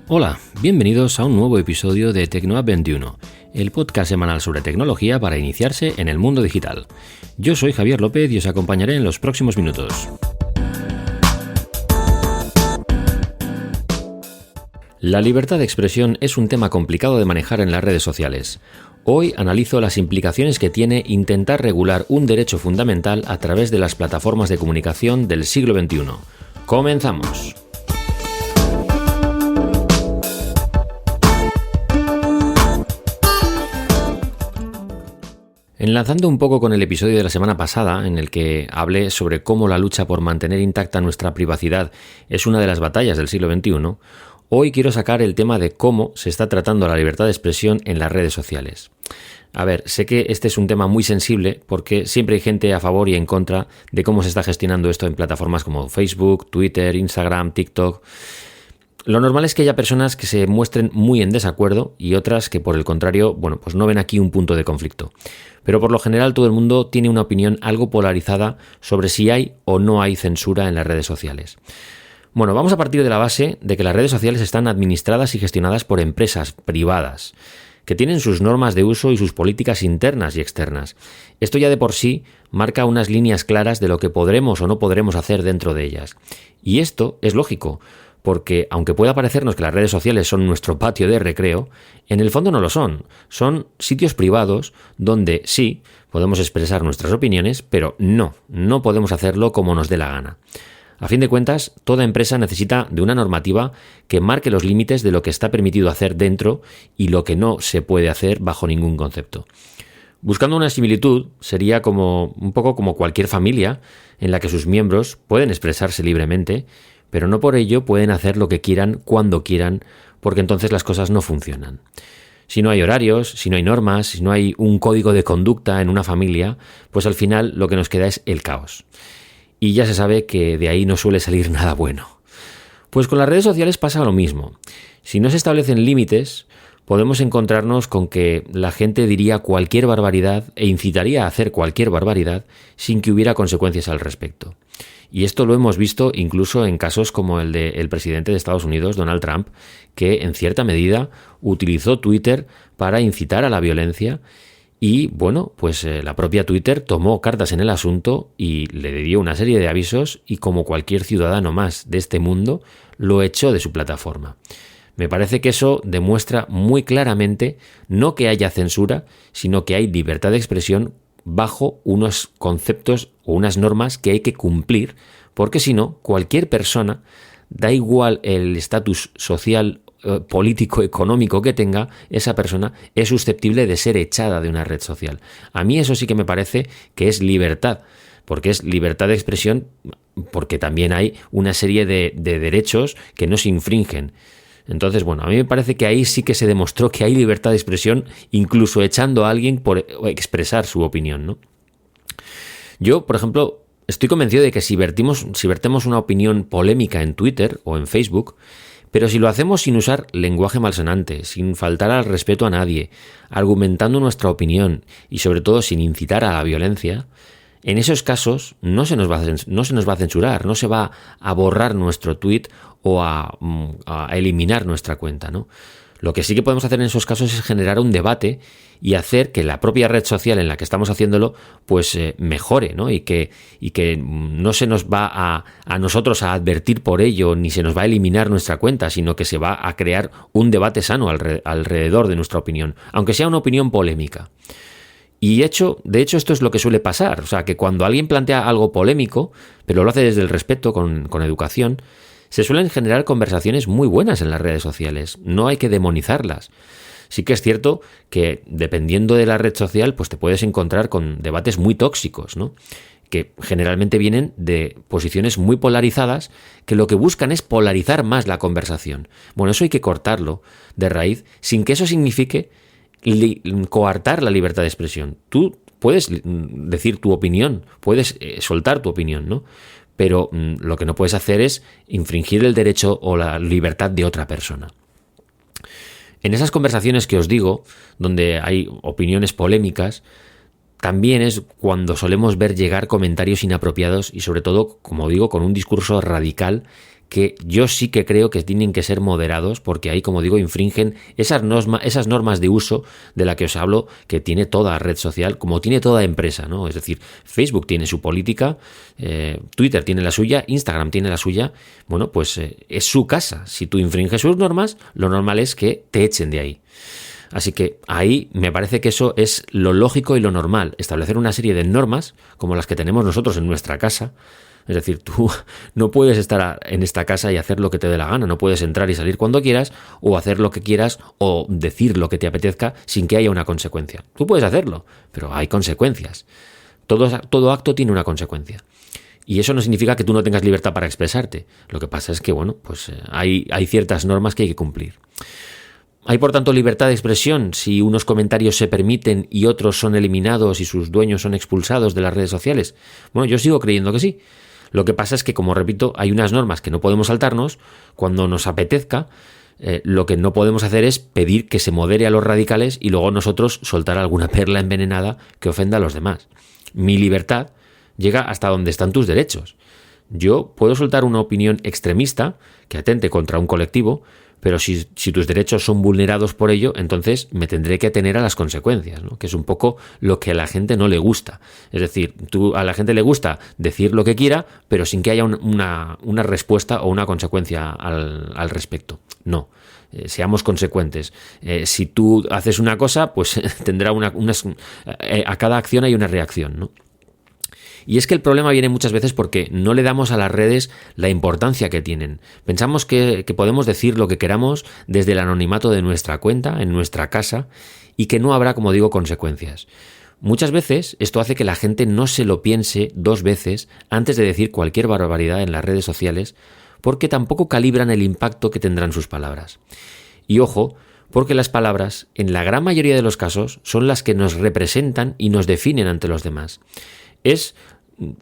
Hola, bienvenidos a un nuevo episodio de Tecnoapp 21, el podcast semanal sobre tecnología para iniciarse en el mundo digital. Yo soy Javier López y os acompañaré en los próximos minutos. La libertad de expresión es un tema complicado de manejar en las redes sociales. Hoy analizo las implicaciones que tiene intentar regular un derecho fundamental a través de las plataformas de comunicación del siglo XXI. ¡Comenzamos! Enlazando un poco con el episodio de la semana pasada, en el que hablé sobre cómo la lucha por mantener intacta nuestra privacidad es una de las batallas del siglo XXI, hoy quiero sacar el tema de cómo se está tratando la libertad de expresión en las redes sociales. A ver, sé que este es un tema muy sensible porque siempre hay gente a favor y en contra de cómo se está gestionando esto en plataformas como Facebook, Twitter, Instagram, TikTok. Lo normal es que haya personas que se muestren muy en desacuerdo y otras que, por el contrario, pues no ven aquí un punto de conflicto. Pero por lo general todo el mundo tiene una opinión algo polarizada sobre si hay o no hay censura en las redes sociales. Bueno, vamos a partir de la base de que las redes sociales están administradas y gestionadas por empresas privadas, que tienen sus normas de uso y sus políticas internas y externas. Esto ya de por sí marca unas líneas claras de lo que podremos o no podremos hacer dentro de ellas. Y esto es lógico, porque aunque pueda parecernos que las redes sociales son nuestro patio de recreo, en el fondo no lo son. Son sitios privados donde sí podemos expresar nuestras opiniones, pero no podemos hacerlo como nos dé la gana. A fin de cuentas, toda empresa necesita de una normativa que marque los límites de lo que está permitido hacer dentro y lo que no se puede hacer bajo ningún concepto. Buscando una similitud, sería un poco como cualquier familia en la que sus miembros pueden expresarse libremente, pero no por ello pueden hacer lo que quieran cuando quieran, porque entonces las cosas no funcionan. Si no hay horarios, si no hay normas, si no hay un código de conducta en una familia, pues al final lo que nos queda es el caos. Y ya se sabe que de ahí no suele salir nada bueno. Pues con las redes sociales pasa lo mismo. Si no se establecen límites, podemos encontrarnos con que la gente diría cualquier barbaridad e incitaría a hacer cualquier barbaridad sin que hubiera consecuencias al respecto. Y esto lo hemos visto incluso en casos como el del presidente de Estados Unidos, Donald Trump, que en cierta medida utilizó Twitter para incitar a la violencia y, la propia Twitter tomó cartas en el asunto y le dio una serie de avisos y, como cualquier ciudadano más de este mundo, lo echó de su plataforma. Me parece que eso demuestra muy claramente no que haya censura, sino que hay libertad de expresión bajo unos conceptos o unas normas que hay que cumplir, porque si no, cualquier persona, da igual el estatus social, político, económico que tenga, esa persona es susceptible de ser echada de una red social. A mí eso sí que me parece que es libertad, porque es libertad de expresión, porque también hay una serie de derechos que no se infringen. Entonces, a mí me parece que ahí sí que se demostró que hay libertad de expresión, incluso echando a alguien por expresar su opinión, ¿no? Yo, por ejemplo, estoy convencido de que si vertemos una opinión polémica en Twitter o en Facebook, pero si lo hacemos sin usar lenguaje malsonante, sin faltar al respeto a nadie, argumentando nuestra opinión y sobre todo sin incitar a la violencia, en esos casos no se nos va a censurar, no se va a borrar nuestro tweet o a eliminar nuestra cuenta, ¿no? Lo que sí que podemos hacer en esos casos es generar un debate y hacer que la propia red social en la que estamos haciéndolo mejore, ¿no? Y que no se nos va a nosotros a advertir por ello ni se nos va a eliminar nuestra cuenta, sino que se va a crear un debate sano alrededor de nuestra opinión, aunque sea una opinión polémica. Y de hecho esto es lo que suele pasar, o sea, que cuando alguien plantea algo polémico, pero lo hace desde el respeto, con educación, se suelen generar conversaciones muy buenas en las redes sociales, no hay que demonizarlas. Sí que es cierto que dependiendo de la red social, pues te puedes encontrar con debates muy tóxicos, ¿no? Que generalmente vienen de posiciones muy polarizadas que lo que buscan es polarizar más la conversación. Bueno, eso hay que cortarlo de raíz sin que eso signifique coartar la libertad de expresión. Tú puedes decir tu opinión, puedes soltar tu opinión, ¿no? Pero lo que no puedes hacer es infringir el derecho o la libertad de otra persona. En esas conversaciones que os digo, donde hay opiniones polémicas, también es cuando solemos ver llegar comentarios inapropiados y sobre todo, como digo, con un discurso radical que yo sí que creo que tienen que ser moderados, porque ahí, como digo, infringen esas normas de uso de la que os hablo, que tiene toda red social, como tiene toda empresa, ¿no? Es decir, Facebook tiene su política, Twitter tiene la suya, Instagram tiene la suya. Bueno, pues es su casa. Si tú infringes sus normas, lo normal es que te echen de ahí. Así que ahí me parece que eso es lo lógico y lo normal, establecer una serie de normas como las que tenemos nosotros en nuestra casa. Es decir, tú no puedes estar en esta casa y hacer lo que te dé la gana, no puedes entrar y salir cuando quieras, o hacer lo que quieras, o decir lo que te apetezca sin que haya una consecuencia. Tú puedes hacerlo, pero hay consecuencias. Todo acto tiene una consecuencia. Y eso no significa que tú no tengas libertad para expresarte. Lo que pasa es que, bueno, pues hay ciertas normas que hay que cumplir. ¿Hay, por tanto, libertad de expresión si unos comentarios se permiten y otros son eliminados y sus dueños son expulsados de las redes sociales? Bueno, yo sigo creyendo que sí. Lo que pasa es que, como repito, hay unas normas que no podemos saltarnos cuando nos apetezca. Lo que no podemos hacer es pedir que se modere a los radicales y luego nosotros soltar alguna perla envenenada que ofenda a los demás. Mi libertad llega hasta donde están tus derechos. Yo puedo soltar una opinión extremista que atente contra un colectivo, pero si tus derechos son vulnerados por ello, entonces me tendré que atener a las consecuencias, ¿no? Que es un poco lo que a la gente no le gusta. Es decir, a la gente le gusta decir lo que quiera, pero sin que haya una respuesta o una consecuencia al respecto. No. Seamos consecuentes. Si tú haces una cosa, pues tendrá a cada acción hay una reacción, ¿no? Y es que el problema viene muchas veces porque no le damos a las redes la importancia que tienen. Pensamos que podemos decir lo que queramos desde el anonimato de nuestra cuenta, en nuestra casa, y que no habrá, como digo, consecuencias. Muchas veces esto hace que la gente no se lo piense dos veces antes de decir cualquier barbaridad en las redes sociales, porque tampoco calibran el impacto que tendrán sus palabras. Y ojo, porque las palabras, en la gran mayoría de los casos, son las que nos representan y nos definen ante los demás. Es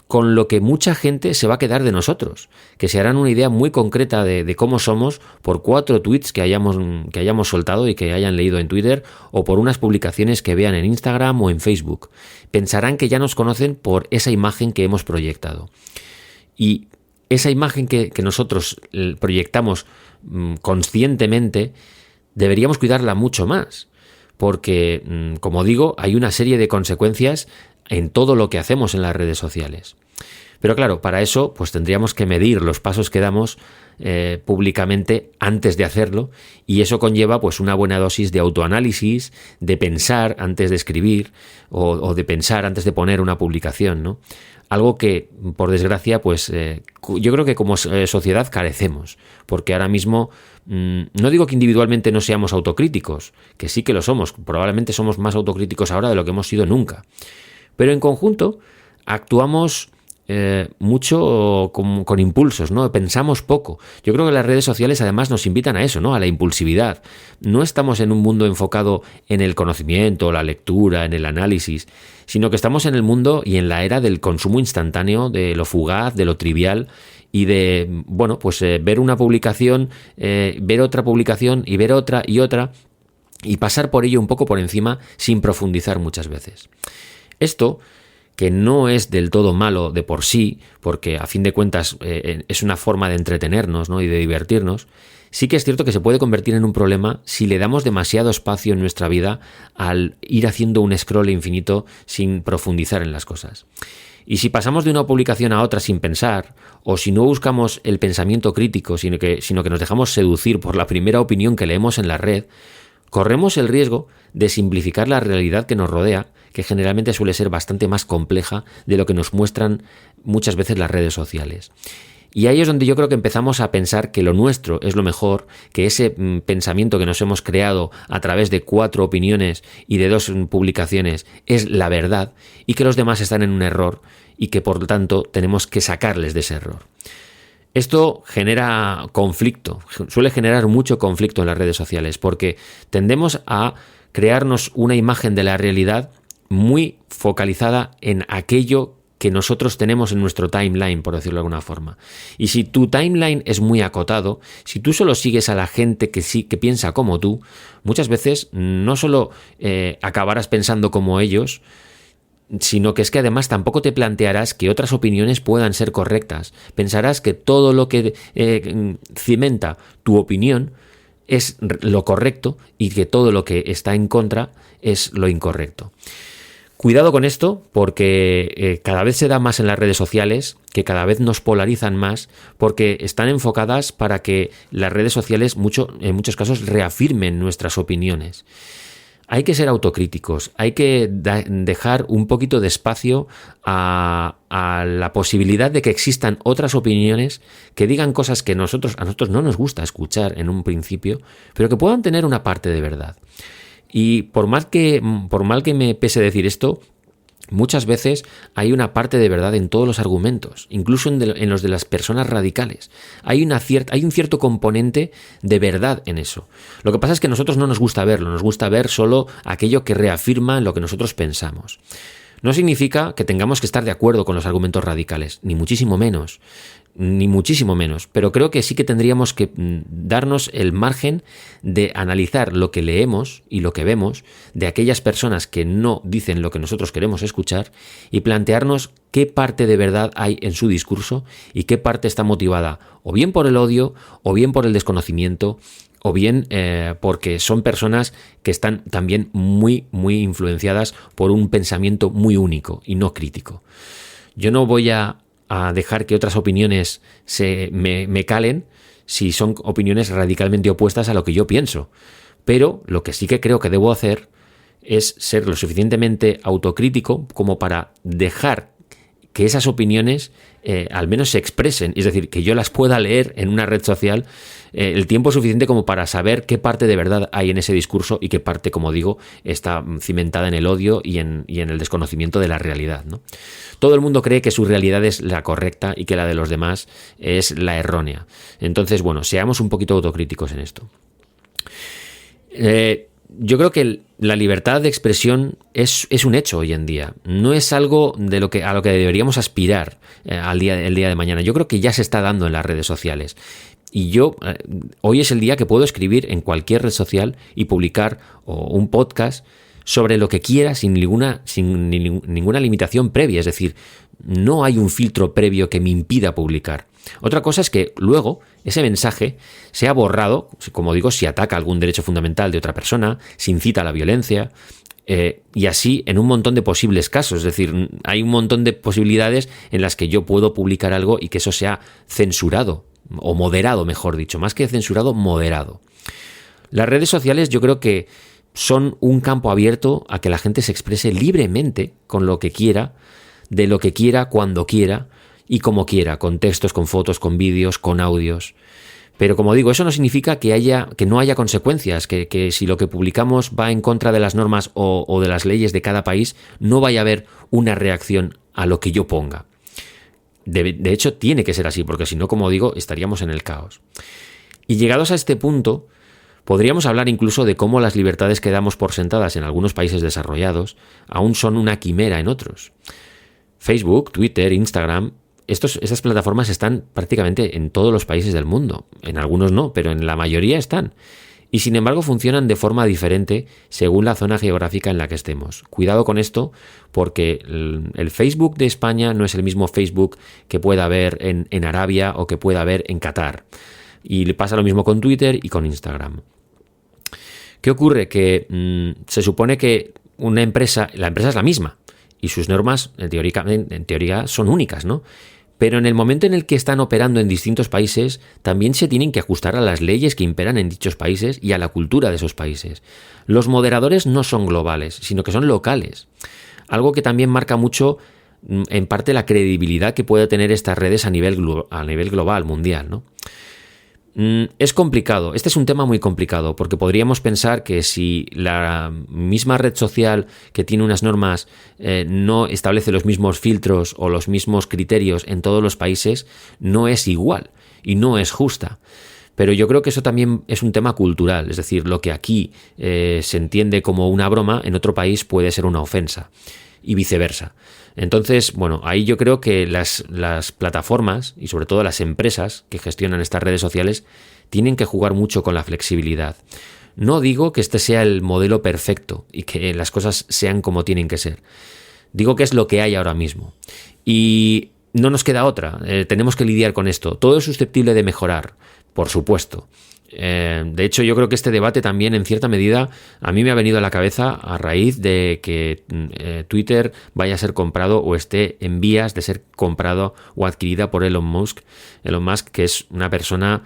con lo que mucha gente se va a quedar de nosotros, que se harán una idea muy concreta de cómo somos por 4 tweets que hayamos soltado y que hayan leído en Twitter, o por unas publicaciones que vean en Instagram o en Facebook. Pensarán que ya nos conocen por esa imagen que hemos proyectado. Y esa imagen que nosotros proyectamos conscientemente, deberíamos cuidarla mucho más, porque, como digo, hay una serie de consecuencias en todo lo que hacemos en las redes sociales. Pero claro, para eso pues tendríamos que medir los pasos que damos públicamente antes de hacerlo, y eso conlleva pues una buena dosis de autoanálisis, de pensar antes de escribir o de pensar antes de poner una publicación, ¿no? Algo que, por desgracia, pues yo creo que como sociedad carecemos, porque ahora mismo no digo que individualmente no seamos autocríticos, que sí que lo somos, probablemente somos más autocríticos ahora de lo que hemos sido nunca. Pero en conjunto actuamos mucho con impulsos, ¿no? Pensamos poco. Yo creo que las redes sociales además nos invitan a eso, ¿no? A la impulsividad. No estamos en un mundo enfocado en el conocimiento, la lectura, en el análisis, sino que estamos en el mundo y en la era del consumo instantáneo, de lo fugaz, de lo trivial, y de, bueno, pues ver una publicación, ver otra publicación y ver otra y otra, y pasar por ello un poco por encima sin profundizar muchas veces. Esto, que no es del todo malo de por sí, porque a fin de cuentas es una forma de entretenernos, ¿no? Y de divertirnos, sí que es cierto que se puede convertir en un problema si le damos demasiado espacio en nuestra vida al ir haciendo un scroll infinito sin profundizar en las cosas. Y si pasamos de una publicación a otra sin pensar, o si no buscamos el pensamiento crítico, sino que nos dejamos seducir por la primera opinión que leemos en la red, corremos el riesgo de simplificar la realidad que nos rodea, que generalmente suele ser bastante más compleja de lo que nos muestran muchas veces las redes sociales. Y ahí es donde yo creo que empezamos a pensar que lo nuestro es lo mejor, que ese pensamiento que nos hemos creado a través de 4 opiniones y de 2 publicaciones es la verdad, y que los demás están en un error y que por lo tanto tenemos que sacarles de ese error. Esto genera conflicto, suele generar mucho conflicto en las redes sociales, porque tendemos a crearnos una imagen de la realidad muy focalizada en aquello que nosotros tenemos en nuestro timeline, por decirlo de alguna forma. Y si tu timeline es muy acotado, si tú solo sigues a la gente que piensa como tú, muchas veces no solo acabarás pensando como ellos, sino que es que además tampoco te plantearás que otras opiniones puedan ser correctas. Pensarás que todo lo que cimenta tu opinión es lo correcto y que todo lo que está en contra es lo incorrecto. Cuidado con esto, porque cada vez se da más en las redes sociales, que cada vez nos polarizan más, porque están enfocadas para que las redes sociales en muchos casos reafirmen nuestras opiniones. Hay que ser autocríticos, hay que dejar un poquito de espacio a la posibilidad de que existan otras opiniones que digan cosas que a nosotros no nos gusta escuchar en un principio, pero que puedan tener una parte de verdad. Y por mal que me pese decir esto, muchas veces hay una parte de verdad en todos los argumentos, incluso en los de las personas radicales. Hay un cierto componente de verdad en eso. Lo que pasa es que a nosotros no nos gusta verlo, nos gusta ver solo aquello que reafirma en lo que nosotros pensamos. No significa que tengamos que estar de acuerdo con los argumentos radicales, ni muchísimo menos, pero creo que sí que tendríamos que darnos el margen de analizar lo que leemos y lo que vemos de aquellas personas que no dicen lo que nosotros queremos escuchar y plantearnos qué parte de verdad hay en su discurso y qué parte está motivada o bien por el odio o bien por el desconocimiento o bien porque son personas que están también muy, muy influenciadas por un pensamiento muy único y no crítico. Yo no voy a dejar que otras opiniones me calen si son opiniones radicalmente opuestas a lo que yo pienso. Pero lo que sí que creo que debo hacer es ser lo suficientemente autocrítico como para dejar que esas opiniones al menos se expresen, es decir, que yo las pueda leer en una red social el tiempo suficiente como para saber qué parte de verdad hay en ese discurso y qué parte, como digo, está cimentada en el odio y en el desconocimiento de la realidad, ¿no? Todo el mundo cree que su realidad es la correcta y que la de los demás es la errónea. Entonces, bueno, seamos un poquito autocríticos en esto. Yo creo que la libertad de expresión es un hecho hoy en día. No es algo a lo que deberíamos aspirar el día de mañana. Yo creo que ya se está dando en las redes sociales. Y hoy es el día que puedo escribir en cualquier red social y publicar un podcast sobre lo que quiera sin ninguna limitación previa. Es decir, no hay un filtro previo que me impida publicar. Otra cosa es que luego ese mensaje sea borrado, como digo, si ataca algún derecho fundamental de otra persona, si incita a la violencia, y así en un montón de posibles casos. Es decir, hay un montón de posibilidades en las que yo puedo publicar algo y que eso sea censurado, o moderado, mejor dicho, más que censurado, moderado. Las redes sociales yo creo que son un campo abierto a que la gente se exprese libremente con lo que quiera, de lo que quiera, cuando quiera y como quiera, con textos, con fotos, con vídeos, con audios. Pero como digo, eso no significa que no haya consecuencias, que si lo que publicamos va en contra de las normas o de las leyes de cada país, no vaya a haber una reacción a lo que yo ponga. De hecho, tiene que ser así, porque si no, como digo, estaríamos en el caos. Y llegados a este punto, podríamos hablar incluso de cómo las libertades que damos por sentadas en algunos países desarrollados aún son una quimera en otros. Facebook, Twitter, Instagram, estas plataformas están prácticamente en todos los países del mundo. En algunos no, pero en la mayoría están. Y sin embargo funcionan de forma diferente según la zona geográfica en la que estemos. Cuidado con esto, porque el Facebook de España no es el mismo Facebook que pueda haber en Arabia o que pueda haber en Qatar. Y le pasa lo mismo con Twitter y con Instagram. ¿Qué ocurre? Que se supone que la empresa es la misma y sus normas en teoría son únicas, ¿no? Pero en el momento en el que están operando en distintos países, también se tienen que ajustar a las leyes que imperan en dichos países y a la cultura de esos países. Los moderadores no son globales, sino que son locales. Algo que también marca mucho, en parte, la credibilidad que puede tener estas redes a nivel global, mundial, ¿no? Es complicado, este es un tema muy complicado, porque podríamos pensar que si la misma red social que tiene unas normas no establece los mismos filtros o los mismos criterios en todos los países, no es igual y no es justa. Pero yo creo que eso también es un tema cultural, es decir, lo que aquí se entiende como una broma, en otro país puede ser una ofensa y viceversa. Entonces, bueno, ahí yo creo que las plataformas y sobre todo las empresas que gestionan estas redes sociales tienen que jugar mucho con la flexibilidad. No digo que este sea el modelo perfecto y que las cosas sean como tienen que ser. Digo que es lo que hay ahora mismo. Y no nos queda otra. Tenemos que lidiar con esto. Todo es susceptible de mejorar, por supuesto. De hecho, yo creo que este debate también, en cierta medida, a mí me ha venido a la cabeza a raíz de que Twitter vaya a ser comprado o esté en vías de ser comprado o adquirida por Elon Musk. Elon Musk, que es una persona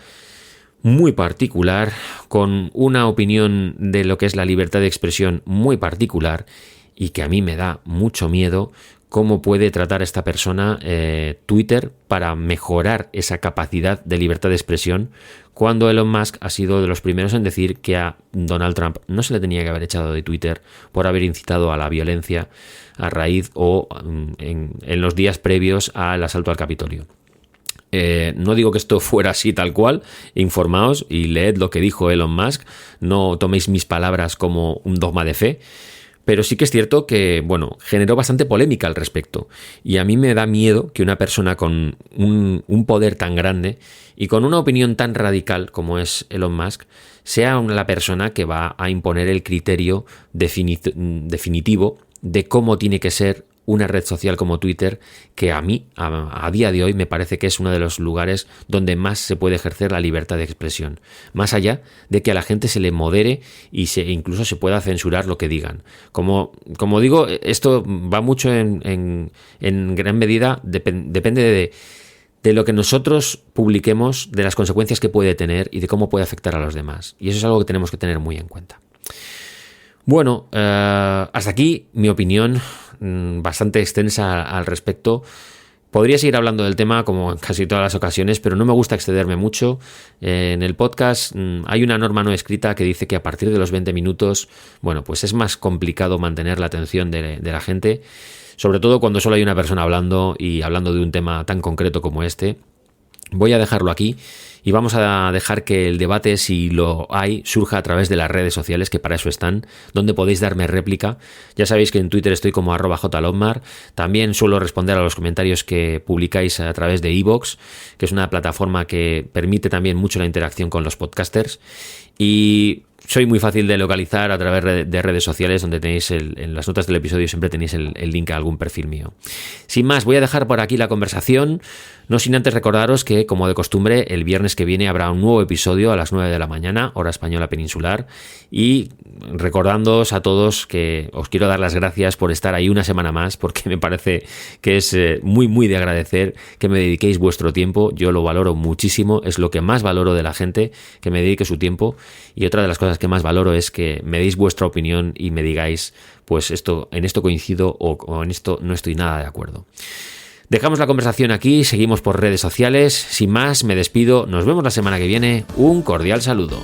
muy particular, con una opinión de lo que es la libertad de expresión muy particular, y que a mí me da mucho miedo cómo puede tratar esta persona Twitter para mejorar esa capacidad de libertad de expresión, cuando Elon Musk ha sido de los primeros en decir que a Donald Trump no se le tenía que haber echado de Twitter por haber incitado a la violencia a raíz o en los días previos al asalto al Capitolio. No digo que esto fuera así tal cual, informaos y leed lo que dijo Elon Musk, no toméis mis palabras como un dogma de fe. Pero sí que es cierto que, bueno, generó bastante polémica al respecto. Y a mí me da miedo que una persona con un poder tan grande y con una opinión tan radical como es Elon Musk sea la persona que va a imponer el criterio definitivo de cómo tiene que ser una red social como Twitter, que a mí, a día de hoy, me parece que es uno de los lugares donde más se puede ejercer la libertad de expresión. Más allá de que a la gente se le modere y incluso se pueda censurar lo que digan. Como digo, esto va mucho en gran medida, depende de lo que nosotros publiquemos, de las consecuencias que puede tener y de cómo puede afectar a los demás. Y eso es algo que tenemos que tener muy en cuenta. Bueno, hasta aquí mi opinión bastante extensa al respecto. Podría seguir hablando del tema como en casi todas las ocasiones, pero no me gusta excederme mucho. En el podcast hay una norma no escrita que dice que a partir de los 20 minutos, bueno, pues es más complicado mantener la atención de la gente, sobre todo cuando solo hay una persona hablando y hablando de un tema tan concreto como este. Voy a dejarlo aquí y vamos a dejar que el debate, si lo hay, surja a través de las redes sociales, que para eso están, donde podéis darme réplica. Ya sabéis que en Twitter estoy como @jlotmar. También suelo responder a los comentarios que publicáis a través de iVoox, que es una plataforma que permite también mucho la interacción con los podcasters. Y soy muy fácil de localizar a través de redes sociales, donde tenéis en las notas del episodio siempre tenéis el link a algún perfil mío. Sin más, voy a dejar por aquí la conversación, no sin antes recordaros que, como de costumbre, el viernes que viene habrá un nuevo episodio a las 9 de la mañana, hora española peninsular, y recordándoos a todos que os quiero dar las gracias por estar ahí una semana más, porque me parece que es muy, muy de agradecer que me dediquéis vuestro tiempo. Yo lo valoro muchísimo, es lo que más valoro de la gente, que me dedique su tiempo. Y otra de las cosas que más valoro es que me deis vuestra opinión y me digáis, pues en esto coincido o en esto no estoy nada de acuerdo. Dejamos la conversación aquí, seguimos por redes sociales. Sin más, me despido, nos vemos la semana que viene. Un cordial saludo.